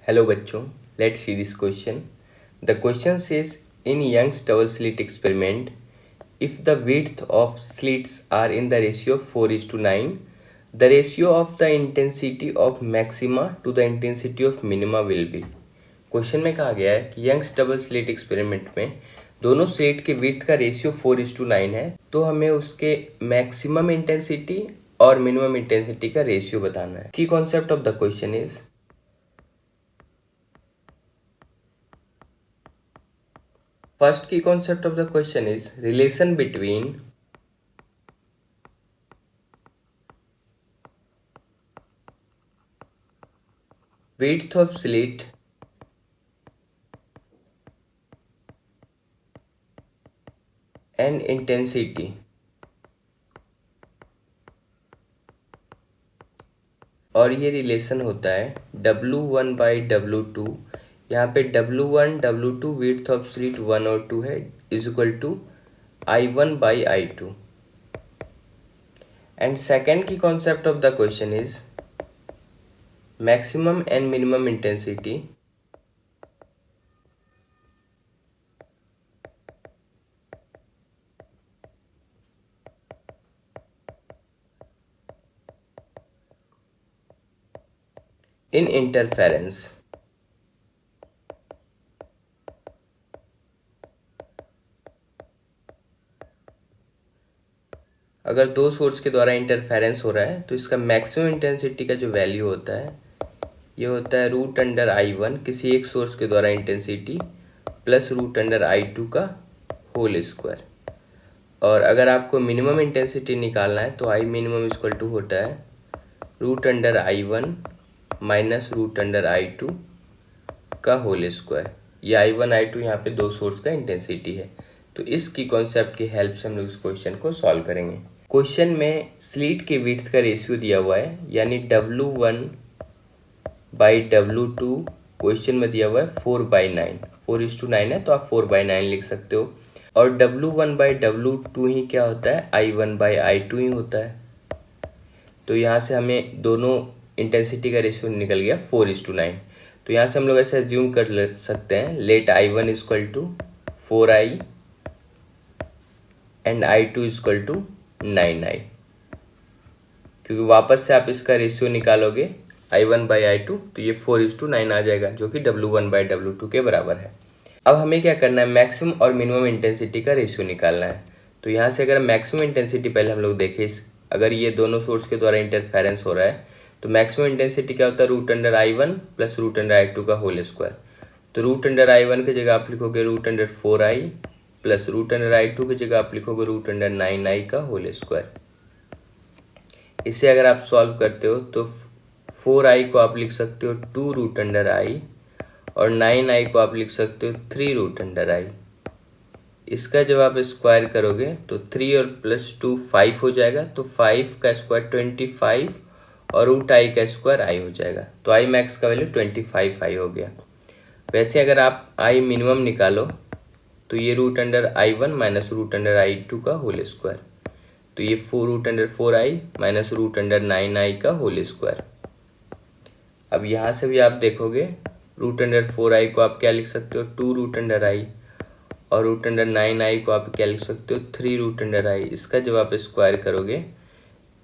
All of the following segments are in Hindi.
Hello बच्चों, let's see this question. The question says in Young's double slit experiment, if the width of slits are in the ratio of 4:9, the ratio of the intensity of maxima to the intensity of minima will be. Question में कहा गया है कि यंग्स डबल स्लिट एक्सपेरिमेंट में दोनों स्लिट के विड्थ का रेशियो 4:9 है, तो हमें उसके मैक्सिमम इंटेंसिटी और मिनिमम इंटेंसिटी का रेशियो बताना है. की concept of the question is first key concept of the question is relation between width of slit and intensity. और ये रिलेशन होता है W1 बाई W2. यहाँ पे W1 W2 width of slit 1 और 2 है is equal to I1 by I2. And second की concept of the question is maximum and minimum intensity in interference. अगर दो सोर्स के द्वारा इंटरफेरेंस हो रहा है तो इसका मैक्सिमम इंटेंसिटी का जो वैल्यू होता है ये होता है √(I1) किसी एक सोर्स के द्वारा इंटेंसिटी प्लस √(I2) का होल स्क्वायर. और अगर आपको मिनिमम इंटेंसिटी निकालना है तो I मिनिमम इक्वल टू होता है √(I1) माइनस √(I2) का होल स्क्वायर. ये I1 I2 यहाँ पे दो सोर्स का इंटेंसिटी है. तो इसकी कॉन्सेप्ट की हेल्प से हम लोग इस क्वेश्चन को सॉल्व करेंगे. क्वेश्चन में स्लिट के विड्थ का रेशियो दिया हुआ है यानी W1 बाई W2 क्वेश्चन में दिया हुआ है 4/9. 4:9 है तो आप 4/9 लिख सकते हो. और W1 बाई W2 ही क्या होता है I1 बाई I2 ही होता है. तो यहाँ से हमें दोनों इंटेंसिटी का रेशियो निकल गया 4:9. तो यहाँ से हम लोग ऐसे एज्यूम कर सकते हैं let I1 equal to 4I and I2 equal to 9I. क्योंकि वापस से आप इसका रेशियो निकालोगे I1 बाई I2 तो ये 4:9 आ जाएगा जो कि W1 बाई W2 के बराबर है. अब हमें क्या करना है मैक्सिमम और मिनिमम इंटेंसिटी का रेशियो निकालना है. तो यहाँ से अगर मैक्सिमम इंटेंसिटी पहले हम लोग देखें अगर ये दोनों सोर्स के द्वारा इंटरफेरेंस हो रहा है तो मैक्सिमम इंटेंसिटी क्या होता है √(I1) प्लस √(I2) का होल स्क्वायर. तो √(I1) की जगह आप लिखोगे √4I प्लस √(I2) की जगह आप लिखोगे √9I का होल स्क्वायर. इसे अगर आप सॉल्व करते हो तो 4I को आप लिख सकते हो 2√I और 9I को आप लिख सकते हो 3√I. इसका जब आप स्क्वायर करोगे तो 3 और प्लस 2 5 हो जाएगा. तो 5 का स्क्वायर 25 और √I का स्क्वायर I हो जाएगा. तो I मैक्स का वैल्यू 25I हो गया. वैसे अगर आप I मिनिमम निकालो तो ये √(I1) माइनस √(I2) का होल स्क्वायर. तो ये 4√4I माइनस √9I का होल स्क्वायर. अब यहाँ से भी आप देखोगे √4I को आप क्या लिख सकते हो 2√I और √9I को आप क्या लिख सकते हो 3√I. इसका जब आप स्क्वायर करोगे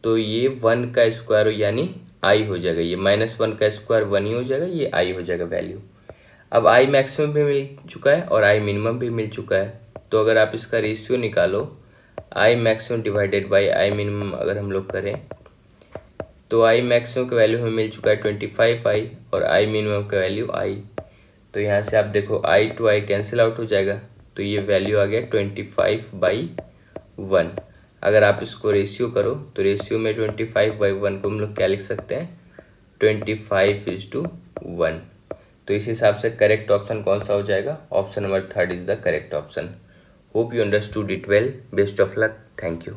तो ये 1 का स्क्वायर यानी I हो जाएगा. ये -1 का स्क्वायर 1 ही हो जाएगा. ये I हो जाएगा वैल्यू. अब I मैक्सिमम भी मिल चुका है और I मिनिमम भी मिल चुका है. तो अगर आप इसका रेशियो निकालो I maximum divided by I minimum अगर हम लोग करें तो I मैक्सिमम का वैल्यू हमें मिल चुका है 25I और I मिनिमम का वैल्यू I. तो यहाँ से आप देखो I to I cancel out हो जाएगा. तो ये वैल्यू आ गया 25/1. अगर आप इसको रेशियो करो तो रेशियो में 25/1 को हम लोग क्या लिख सकते हैं 25:1. तो इस हिसाब से करेक्ट ऑप्शन कौन सा हो जाएगा option number 3 is the correct option. Hope you understood it well. Best of luck. Thank you.